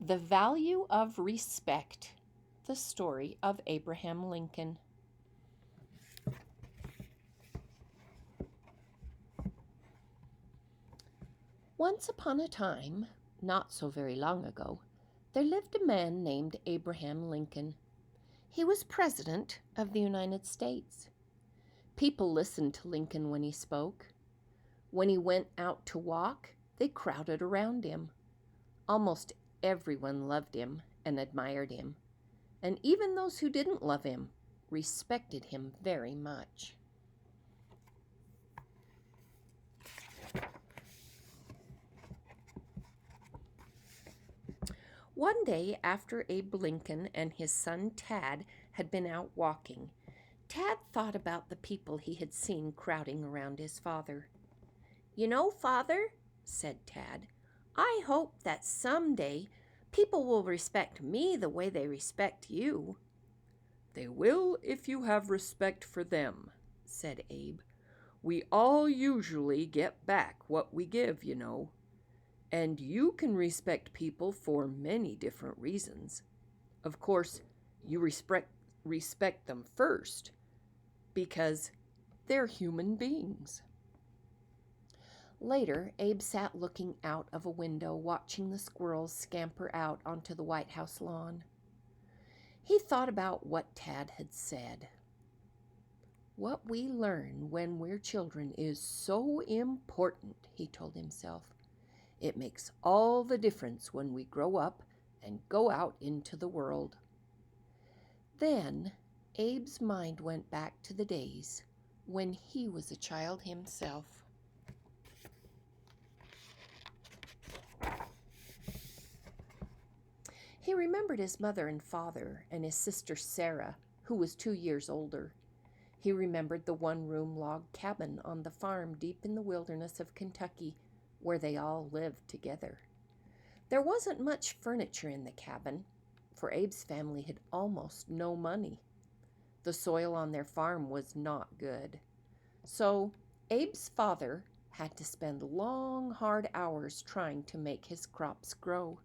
The Value of Respect, the story of Abraham Lincoln. Once upon a time, not so very long ago, there lived a man named Abraham Lincoln. He was President of the United States. People listened to Lincoln when he spoke. When he went out to walk, they crowded around him. Almost everyone loved him and admired him, and even those who didn't love him respected him very much. One day after Abe Lincoln and his son Tad had been out walking, Tad thought about the people he had seen crowding around his father. "You know, Father," said Tad, "I hope that someday people will respect me the way they respect you." "They will if you have respect for them," said Abe. "We all usually get back what we give, you know. And you can respect people for many different reasons. Of course, you respect them first because they're human beings." Later, Abe sat looking out of a window, watching the squirrels scamper out onto the White House lawn. He thought about what Tad had said. "What we learn when we're children is so important," he told himself. "It makes all the difference when we grow up and go out into the world." Then Abe's mind went back to the days when he was a child himself. He remembered his mother and father and his sister Sarah, who was 2 years older. He remembered the one-room log cabin on the farm deep in the wilderness of Kentucky, where they all lived together. There wasn't much furniture in the cabin, for Abe's family had almost no money. The soil on their farm was not good. So Abe's father had to spend long, hard hours trying to make his crops grow.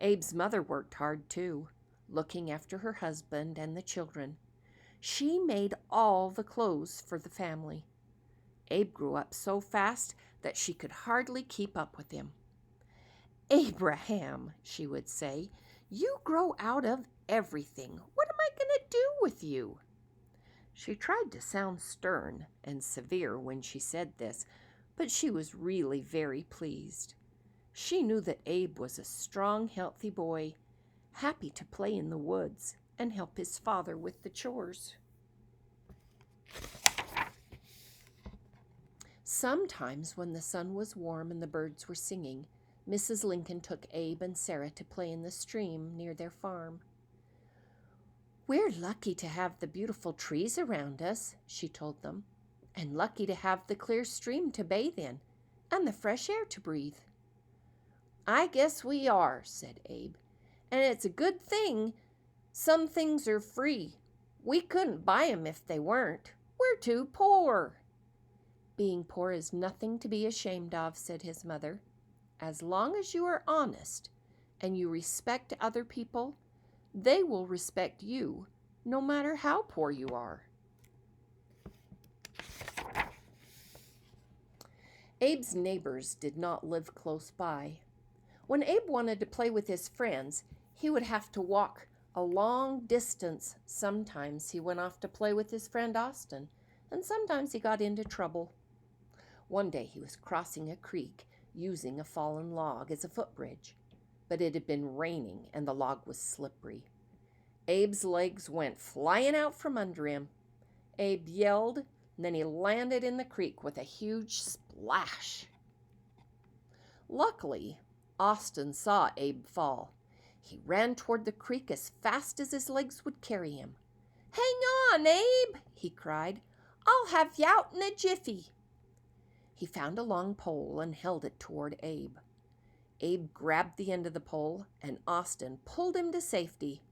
Abe's mother worked hard too, looking after her husband and the children. She made all the clothes for the family. Abe grew up so fast that she could hardly keep up with him. "Abraham," she would say, "you grow out of everything. What am I going to do with you?" She tried to sound stern and severe when she said this, but she was really very pleased. She knew that Abe was a strong, healthy boy, happy to play in the woods and help his father with the chores. Sometimes when the sun was warm and the birds were singing, Mrs. Lincoln took Abe and Sarah to play in the stream near their farm. "We're lucky to have the beautiful trees around us," she told them, "and lucky to have the clear stream to bathe in and the fresh air to breathe." "I guess we are," said Abe, "and it's a good thing some things are free. We couldn't buy 'em if they weren't. We're too poor." "Being poor is nothing to be ashamed of," said his mother. "As long as you are honest and you respect other people, they will respect you no matter how poor you are." Abe's neighbors did not live close by. When Abe wanted to play with his friends, he would have to walk a long distance. Sometimes he went off to play with his friend Austin, and sometimes he got into trouble. One day he was crossing a creek using a fallen log as a footbridge, but it had been raining and the log was slippery. Abe's legs went flying out from under him. Abe yelled, and then he landed in the creek with a huge splash. Luckily, Austin saw Abe fall. He ran toward the creek as fast as his legs would carry him. "Hang on, Abe," he cried. "I'll have you out in a jiffy." He found a long pole and held it toward Abe. Abe grabbed the end of the pole, and Austin pulled him to safety.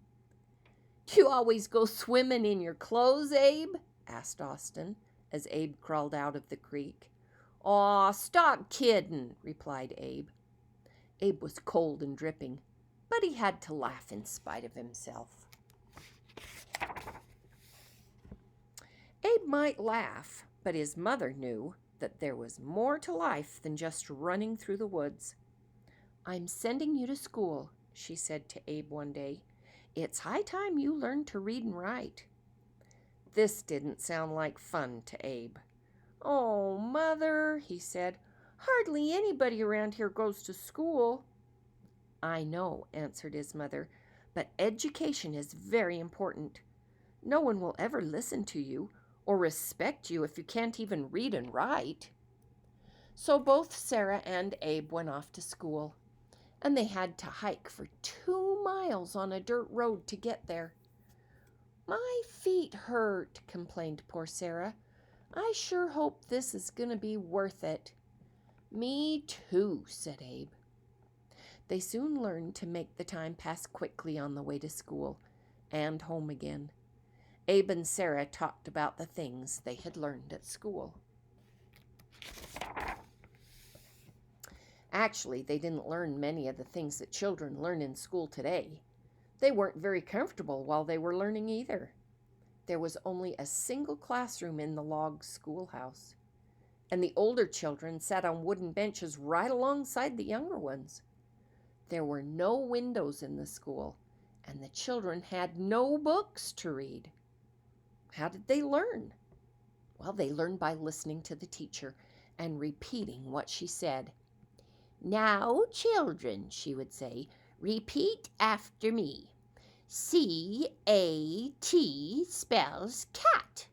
"Do you always go swimming in your clothes, Abe?" asked Austin, as Abe crawled out of the creek. "Aw, stop kiddin'," replied Abe. Abe was cold and dripping. but he had to laugh in spite of himself. Abe might laugh, but his mother knew that there was more to life than just running through the woods. "I'm sending you to school," she said to Abe one day. "It's high time you learned to read and write." This didn't sound like fun to Abe. "Oh, Mother," he said, "hardly anybody around here goes to school." "I know," answered his mother, "but education is very important. No one will ever listen to you or respect you if you can't even read and write." So both Sarah and Abe went off to school, and they had to hike for 2 miles on a dirt road to get there. "My feet hurt," complained poor Sarah. "I sure hope this is going to be worth it." "Me too," said Abe. They soon learned to make the time pass quickly on the way to school and home again. Abe and Sarah talked about the things they had learned at school. Actually, they didn't learn many of the things that children learn in school today. They weren't very comfortable while they were learning either. There was only a single classroom in the log schoolhouse, and the older children sat on wooden benches right alongside the younger ones. There were no windows in the school, and the children had no books to read. How did they learn? Well, they learned by listening to the teacher and repeating what she said. "Now, children," she would say, "repeat after me. C-A-T spells cat."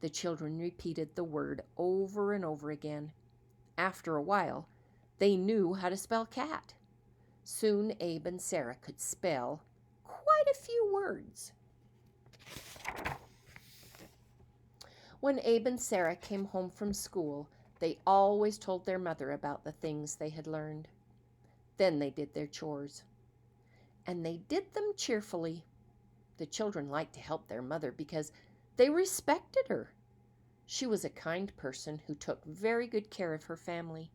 The children repeated the word over and over again. After a while, they knew how to spell cat. Soon Abe and Sarah could spell quite a few words. When Abe and Sarah came home from school, they always told their mother about the things they had learned. Then they did their chores. And they did them cheerfully. The children liked to help their mother because they respected her. She was a kind person who took very good care of her family.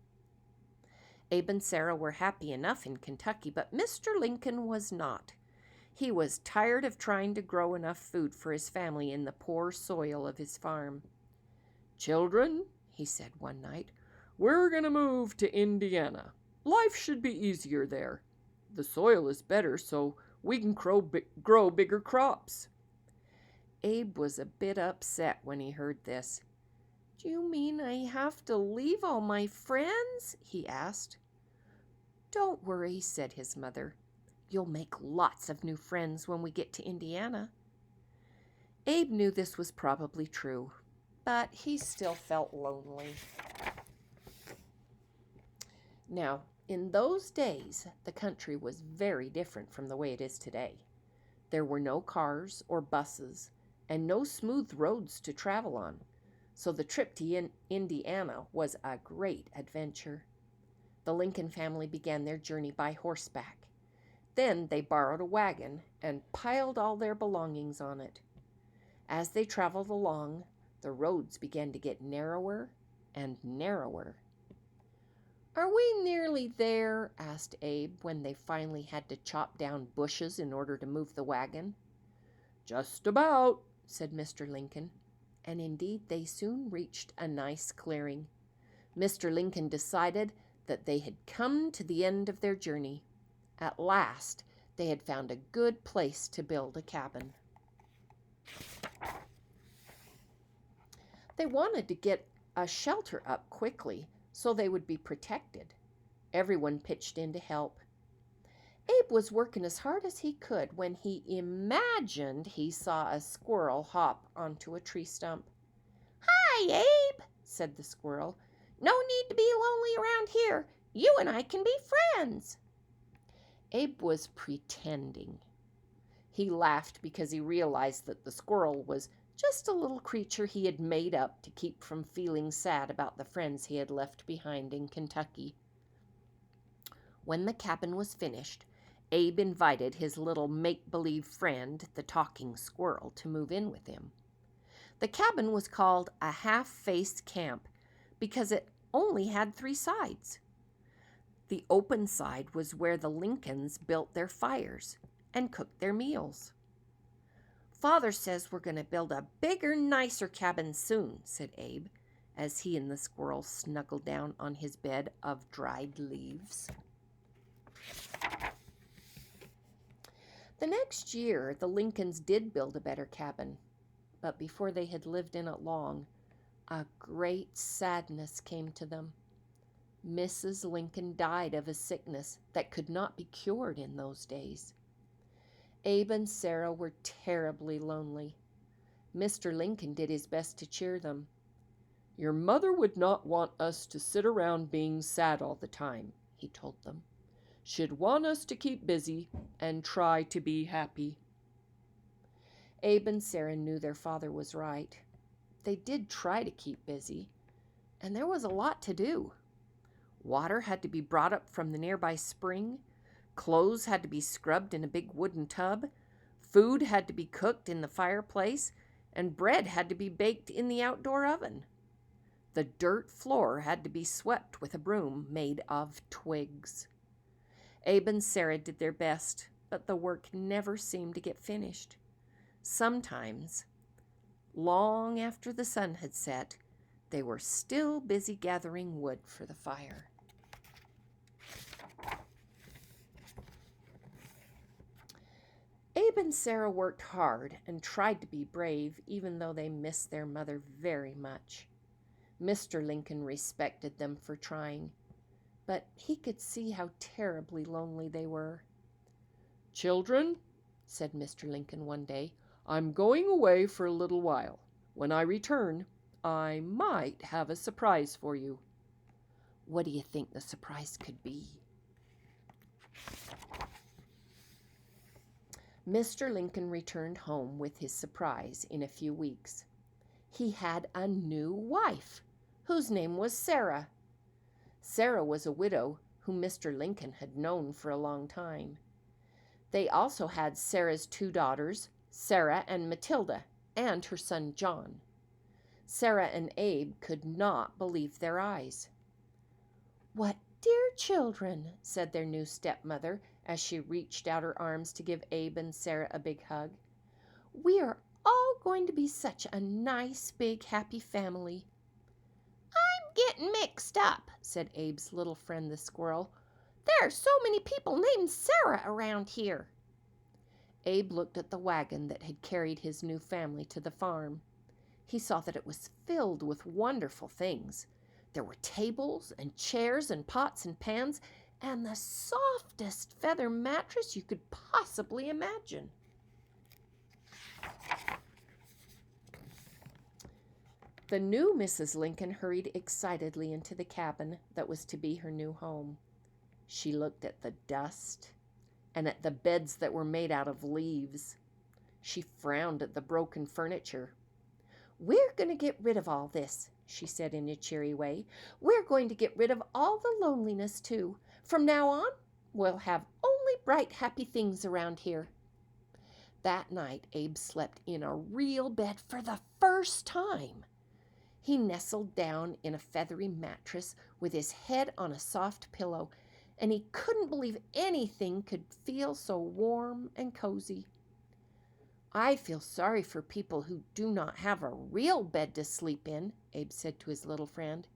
Abe and Sarah were happy enough in Kentucky, but Mr. Lincoln was not. He was tired of trying to grow enough food for his family in the poor soil of his farm. "Children," he said one night, "we're going to move to Indiana. Life should be easier there. The soil is better, so we can grow bigger crops." Abe was a bit upset when he heard this. "Do you mean I have to leave all my friends?" he asked. "Don't worry," said his mother. "You'll make lots of new friends when we get to Indiana." Abe knew this was probably true, but he still felt lonely. Now, in those days, the country was very different from the way it is today. There were no cars or buses and no smooth roads to travel on, so the trip to Indiana was a great adventure. The Lincoln family began their journey by horseback. Then they borrowed a wagon and piled all their belongings on it. As they traveled along, the roads began to get narrower and narrower. "Are we nearly there?" asked Abe when they finally had to chop down bushes in order to move the wagon. "Just about," said Mr. Lincoln. And indeed, they soon reached a nice clearing. Mr. Lincoln decided that they had come to the end of their journey. At last, they had found a good place to build a cabin. They wanted to get a shelter up quickly so they would be protected. Everyone pitched in to help. Abe was working as hard as he could when he imagined he saw a squirrel hop onto a tree stump. "Hi, Abe," said the squirrel. "No need to be lonely around here. You and I can be friends." Abe was pretending. He laughed because he realized that the squirrel was just a little creature he had made up to keep from feeling sad about the friends he had left behind in Kentucky. When the cabin was finished, Abe invited his little make-believe friend, the talking squirrel, to move in with him. The cabin was called a half-faced camp because it only had 3 sides. The open side was where the Lincolns built their fires and cooked their meals. "Father says we're going to build a bigger, nicer cabin soon," said Abe, as he and the squirrel snuggled down on his bed of dried leaves. The next year, the Lincolns did build a better cabin, but before they had lived in it long, a great sadness came to them. Mrs. Lincoln died of a sickness that could not be cured in those days. Abe and Sarah were terribly lonely. Mr. Lincoln did his best to cheer them. "Your mother would not want us to sit around being sad all the time," he told them. "She'd want us to keep busy and try to be happy." Abe and Sarah knew their father was right. They did try to keep busy, and there was a lot to do. Water had to be brought up from the nearby spring, clothes had to be scrubbed in a big wooden tub, food had to be cooked in the fireplace, and bread had to be baked in the outdoor oven. The dirt floor had to be swept with a broom made of twigs. Abe and Sarah did their best, but the work never seemed to get finished. Sometimes, long after the sun had set, they were still busy gathering wood for the fire. Abe and Sarah worked hard and tried to be brave, even though they missed their mother very much. Mr. Lincoln respected them for trying, but he could see how terribly lonely they were. "Children," said Mr. Lincoln one day, "I'm going away for a little while. When I return, I might have a surprise for you." What do you think the surprise could be? Mr. Lincoln returned home with his surprise in a few weeks. He had a new wife, whose name was Sarah. Sarah was a widow whom Mr. Lincoln had known for a long time. They also had Sarah's two daughters, Sarah and Matilda, and her son John. Sarah and Abe could not believe their eyes. "What dear children," said their new stepmother as she reached out her arms to give Abe and Sarah a big hug. "We are all going to be such a nice, big, happy family." "I'm getting mixed up," said Abe's little friend the squirrel. "There are so many people named Sarah around here." Abe looked at the wagon that had carried his new family to the farm. He saw that it was filled with wonderful things. There were tables and chairs and pots and pans and the softest feather mattress you could possibly imagine. The new Mrs. Lincoln hurried excitedly into the cabin that was to be her new home. She looked at the dust and at the beds that were made out of leaves. She frowned at the broken furniture. "We're going to get rid of all this," she said in a cheery way. "We're going to get rid of all the loneliness, too. From now on, we'll have only bright, happy things around here." That night, Abe slept in a real bed for the first time. He nestled down in a feathery mattress with his head on a soft pillow, and he couldn't believe anything could feel so warm and cozy. "I feel sorry for people who do not have a real bed to sleep in," Abe said to his little friend.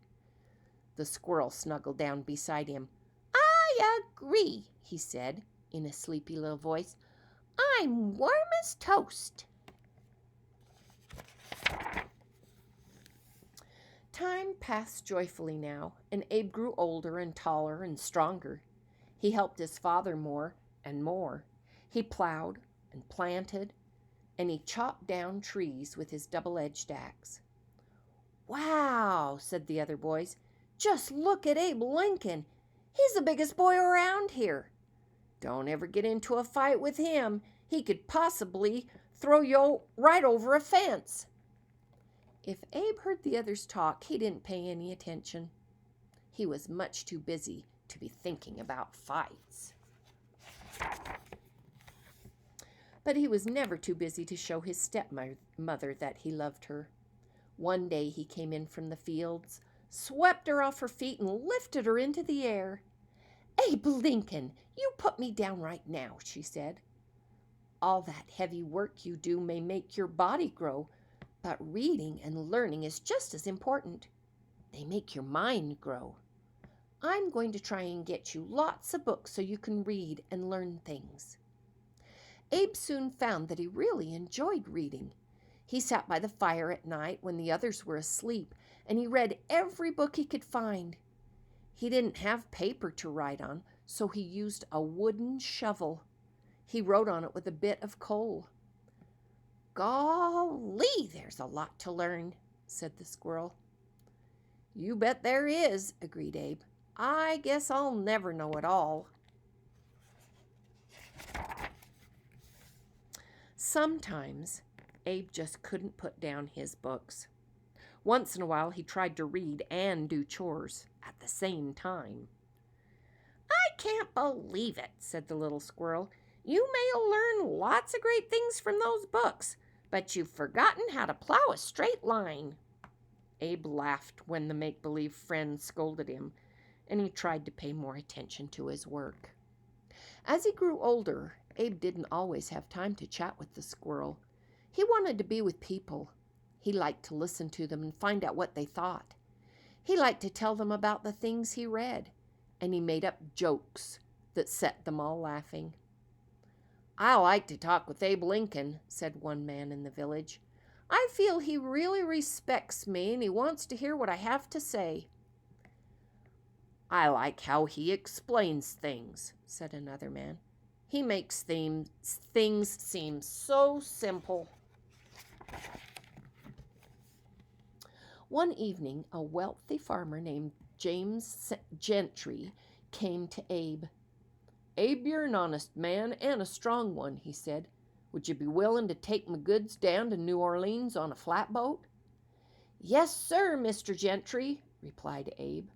The squirrel snuggled down beside him. "I agree," he said in a sleepy little voice. "I'm warm as toast." Time passed joyfully now, and Abe grew older and taller and stronger. He helped his father more and more. He plowed and planted, and he chopped down trees with his double-edged axe. "Wow," said the other boys. "Just look at Abe Lincoln. He's the biggest boy around here. Don't ever get into a fight with him. He could possibly throw you right over a fence." If Abe heard the others talk, he didn't pay any attention. He was much too busy to be thinking about fights. But he was never too busy to show his stepmother that he loved her. One day he came in from the fields, swept her off her feet, and lifted her into the air. Abe Lincoln, you put me down right now, she said. All that heavy work you do may make your body grow, but reading and learning is just as important. They make your mind grow. I'm going to try and get you lots of books so you can read and learn things. Abe soon found that he really enjoyed reading. He sat by the fire at night when the others were asleep, and he read every book he could find. He didn't have paper to write on, so he used a wooden shovel. He wrote on it with a bit of coal. Golly, there's a lot to learn, said the squirrel. You bet there is, agreed Abe. I guess I'll never know it all. Sometimes Abe just couldn't put down his books. Once in a while he tried to read and do chores at the same time. I can't believe it, said the little squirrel. You may learn lots of great things from those books, but you've forgotten how to plow a straight line. Abe laughed when the make-believe friend scolded him, and he tried to pay more attention to his work. As he grew older, Abe didn't always have time to chat with the squirrel. He wanted to be with people. He liked to listen to them and find out what they thought. He liked to tell them about the things he read, and he made up jokes that set them all laughing. I like to talk with Abe Lincoln, said one man in the village. I feel he really respects me and he wants to hear what I have to say. I like how he explains things, said another man. He makes things seem so simple. One evening, a wealthy farmer named James Gentry came to Abe. Abe, you're an honest man and a strong one, he said. Would you be willing to take my goods down to New Orleans on a flatboat? Yes, sir, Mr. Gentry, replied Abe.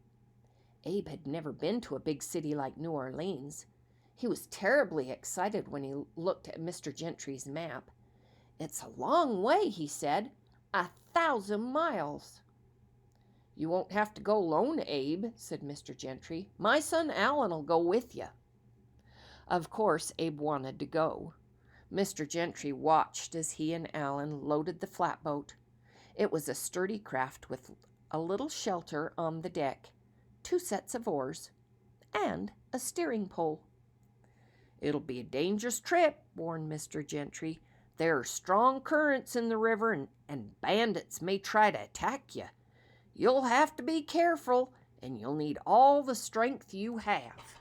Abe had never been to a big city like New Orleans. He was terribly excited when he looked at Mr. Gentry's map. It's a long way, he said, 1,000 miles. You won't have to go alone, Abe, said Mr. Gentry. My son Allen'll go with you. Of course, Abe wanted to go. Mr. Gentry watched as he and Allen loaded the flatboat. It was a sturdy craft with a little shelter on the deck, 2 sets of oars, and a steering pole. It'll be a dangerous trip, warned Mr. Gentry. There are strong currents in the river, and bandits may try to attack you. You'll have to be careful, and you'll need all the strength you have.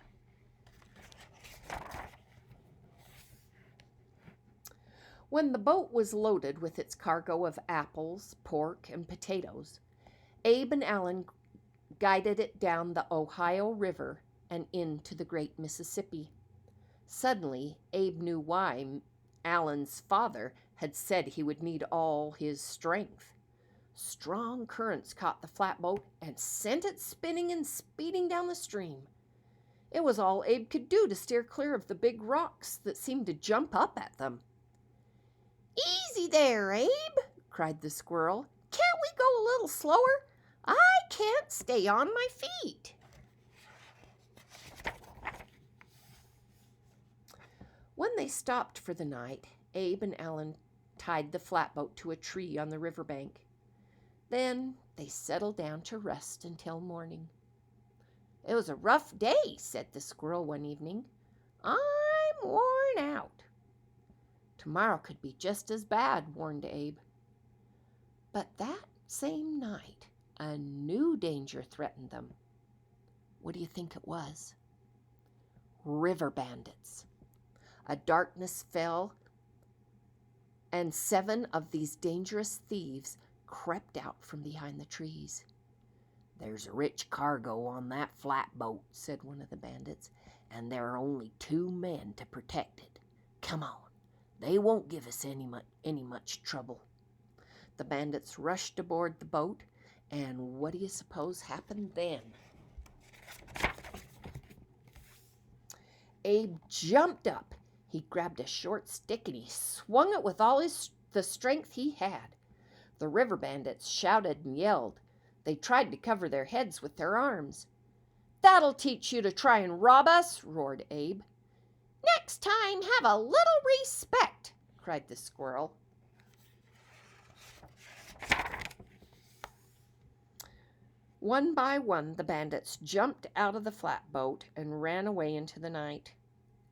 When the boat was loaded with its cargo of apples, pork, and potatoes, Abe and Allen guided it down the Ohio River and into the great Mississippi. Suddenly, Abe knew why Allen's father had said he would need all his strength. Strong currents caught the flatboat and sent it spinning and speeding down the stream. It was all Abe could do to steer clear of the big rocks that seemed to jump up at them. Easy there, Abe, cried the squirrel. Can't we go a little slower? I can't stay on my feet. When they stopped for the night, Abe and Allen tied the flatboat to a tree on the riverbank. Then they settled down to rest until morning. It was a rough day, said the squirrel one evening. I'm worn out. Tomorrow could be just as bad, warned Abe. But that same night, a new danger threatened them. What do you think it was? River bandits. A darkness fell, and 7 of these dangerous thieves crept out from behind the trees. There's a rich cargo on that flatboat, said one of the bandits, and there are only 2 men to protect it. Come on, they won't give us any much trouble. The bandits rushed aboard the boat, and what do you suppose happened then? Abe jumped up. He grabbed a short stick and he swung it with all the strength he had. The river bandits shouted and yelled. They tried to cover their heads with their arms. "That'll teach you to try and rob us," roared Abe. "Next time, have a little respect," cried the squirrel. One by one, the bandits jumped out of the flatboat and ran away into the night.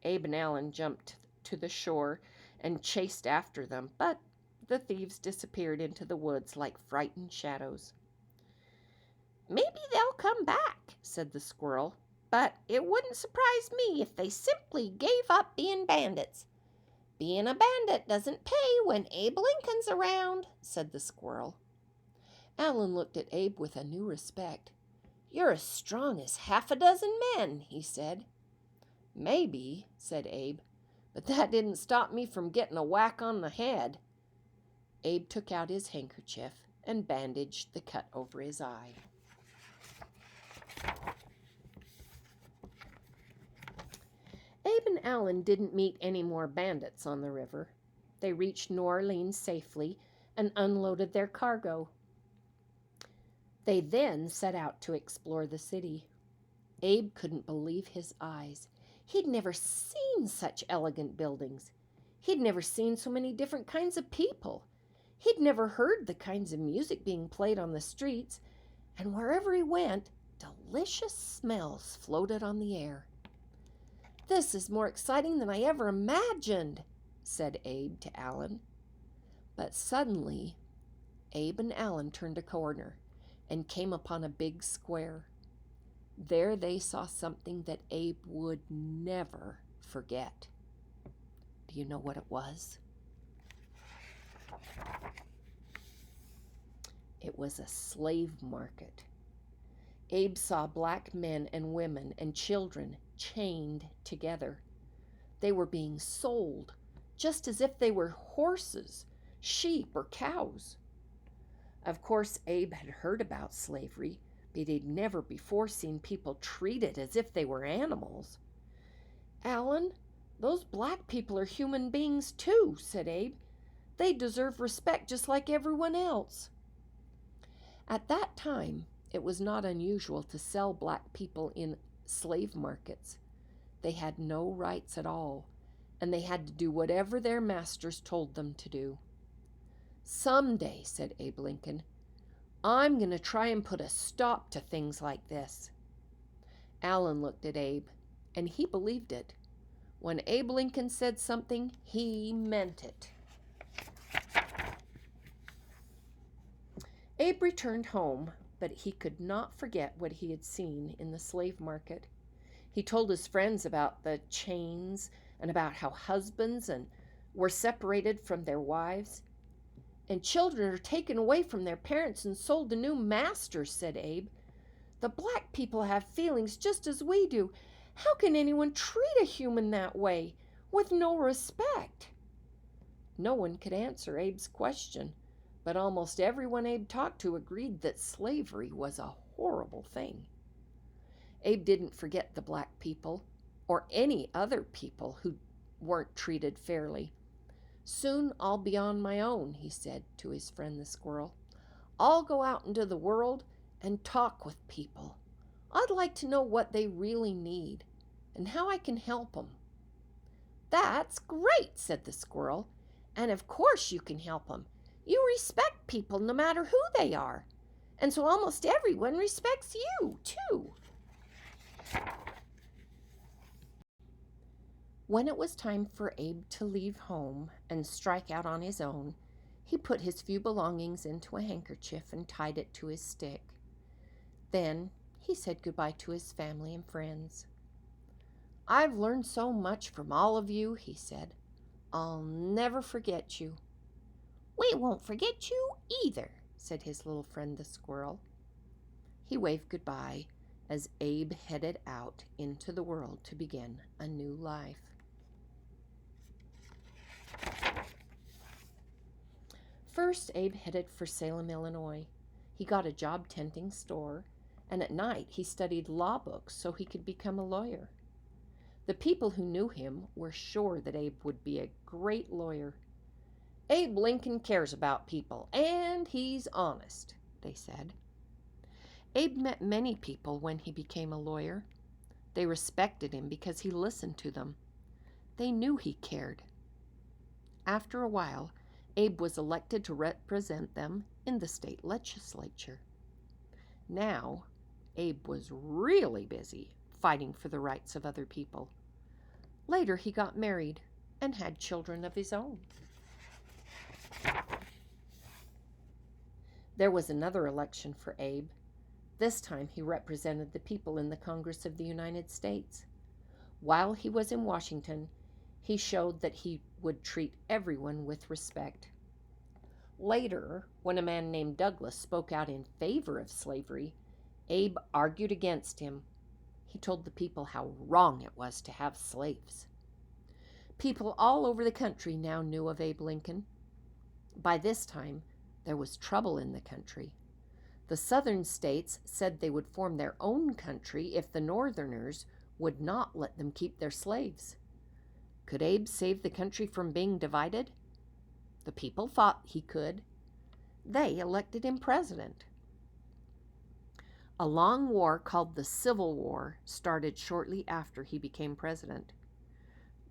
Abe and Allen jumped to the shore and chased after them, but the thieves disappeared into the woods like frightened shadows. "Maybe they'll come back," said the squirrel, "but it wouldn't surprise me if they simply gave up being bandits." "Being a bandit doesn't pay when Abe Lincoln's around," said the squirrel. Allen looked at Abe with a new respect. "You're as strong as half a dozen men," he said. "Maybe," said Abe, "but that didn't stop me from getting a whack on the head." Abe took out his handkerchief and bandaged the cut over his eye. Abe and Allen didn't meet any more bandits on the river. They reached New Orleans safely and unloaded their cargo. They then set out to explore the city. Abe couldn't believe his eyes. He'd never seen such elegant buildings. He'd never seen so many different kinds of people. He'd never heard the kinds of music being played on the streets, and wherever he went, delicious smells floated on the air. "This is more exciting than I ever imagined," said Abe to Allen. But suddenly, Abe and Allen turned a corner and came upon a big square. There they saw something that Abe would never forget. Do you know what it was? It was a slave market. Abe saw black men and women and children chained together. They were being sold, just as if they were horses, sheep, or cows. Of course, Abe had heard about slavery, but he'd never before seen people treated as if they were animals. "Allen, those black people are human beings too," said Abe. "They deserve respect just like everyone else." At that time, it was not unusual to sell black people in slave markets. They had no rights at all, and they had to do whatever their masters told them to do. "Someday," said Abe Lincoln, "I'm going to try and put a stop to things like this." Allen looked at Abe, and he believed it. When Abe Lincoln said something, he meant it. Abe returned home, but he could not forget what he had seen in the slave market. He told his friends about the chains and about how husbands were separated from their wives. "And children are taken away from their parents and sold to new masters," said Abe. "The black people have feelings just as we do. How can anyone treat a human that way, with no respect?" No one could answer Abe's question, but almost everyone Abe talked to agreed that slavery was a horrible thing. Abe didn't forget the black people, or any other people who weren't treated fairly. "Soon I'll be on my own," he said to his friend the squirrel. "I'll go out into the world and talk with people. I'd like to know what they really need and how I can help them." "That's great," said the squirrel. "And of course you can help them. You respect people no matter who they are. And so almost everyone respects you, too." When it was time for Abe to leave home and strike out on his own, he put his few belongings into a handkerchief and tied it to his stick. Then he said goodbye to his family and friends. "I've learned so much from all of you," he said. "I'll never forget you." "We won't forget you either," said his little friend the squirrel. He waved goodbye as Abe headed out into the world to begin a new life. First, Abe headed for Salem, Illinois. He got a job tending store, and at night he studied law books so he could become a lawyer. The people who knew him were sure that Abe would be a great lawyer. "Abe Lincoln cares about people, and he's honest," they said. Abe met many people when he became a lawyer. They respected him because he listened to them. They knew he cared. After a while, Abe was elected to represent them in the state legislature. Now, Abe was really busy fighting for the rights of other people. Later, he got married and had children of his own. There was another election for Abe. This time, he represented the people in the Congress of the United States. While he was in Washington, he showed that he would treat everyone with respect. Later, when a man named Douglas spoke out in favor of slavery, Abe argued against him. He told the people how wrong it was to have slaves. People all over the country now knew of Abe Lincoln. By this time, there was trouble in the country. The southern states said they would form their own country if the northerners would not let them keep their slaves. Could Abe save the country from being divided? The people thought he could. They elected him president. A long war called the Civil War started shortly after he became president.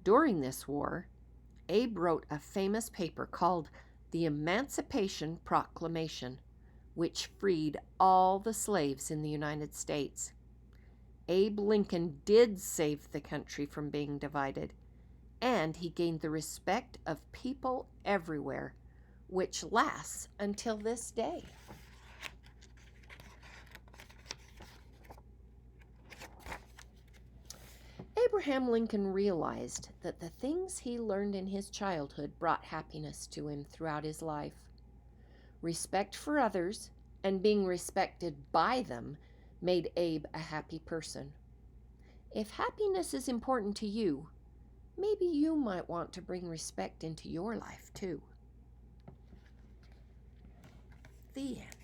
During this war, Abe wrote a famous paper called the Emancipation Proclamation, which freed all the slaves in the United States. Abe Lincoln did save the country from being divided, and he gained the respect of people everywhere, which lasts until this day. Abraham Lincoln realized that the things he learned in his childhood brought happiness to him throughout his life. Respect for others and being respected by them made Abe a happy person. If happiness is important to you, maybe you might want to bring respect into your life too. The end.